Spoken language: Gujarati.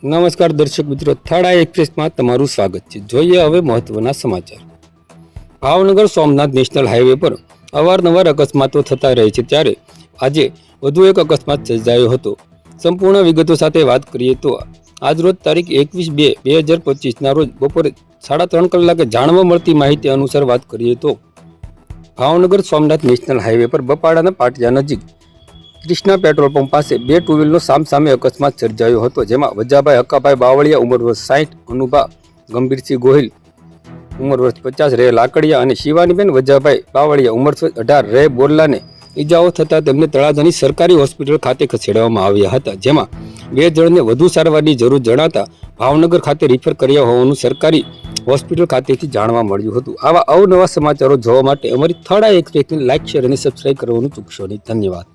નમસ્કાર દર્શક મિત્રો, થાળા એક્સપ્રેસમાં તમારું સ્વાગત છે। જોઈએ હવે મહત્વના સમાચાર। ભાવનગર સોમનાથ નેશનલ હાઈવે પર અવારનવાર અકસ્માતો થતા રહે છે, ત્યારે આજે વધુ એક અકસ્માત સર્જાયો હતો। સંપૂર્ણ વિગતો સાથે વાત કરીએ તો આજરોજ તારીખ 21/2/2025ના રોજ બપોરે 3:30 કલાકે જાણવા મળતી માહિતી અનુસાર વાત કરીએ તો ભાવનગર સોમનાથ નેશનલ હાઈવે પર બપાડાના પાટિયા નજીક કૃષ્ણા પેટ્રોલ પંપ પાસે બે ટુ વ્હીલનો સામસામે અકસ્માત સર્જાયો હતો, જેમાં વજાભાઈ હક્કાભાઈ બાવળિયા ઉંમર વર્ષ 60, અનુભા ગંભીરસિંહ ગોહિલ ઉંમર વર્ષ 50 રહે લાકડિયા અને શિવાનીબેન વજાભાઈ બાવળિયા ઉંમર 18 રહે બોરલાને ઈજાઓ થતાં તેમને તળાજાની સરકારી હોસ્પિટલ ખાતે ખસેડવામાં આવ્યા હતા, જેમાં બે જણને વધુ સારવારની જરૂર જણાતા ભાવનગર ખાતે રિફર કર્યા હોવાનું સરકારી હોસ્પિટલ ખાતેથી જાણવા મળ્યું હતું। આવા અવનવા સમાચારો જોવા માટે અમારી થાળા એક્સપ્રેસને લાઇક, શેર અને સબસ્ક્રાઇબ કરવાનું ચૂકશો નહીં। ધન્યવાદ।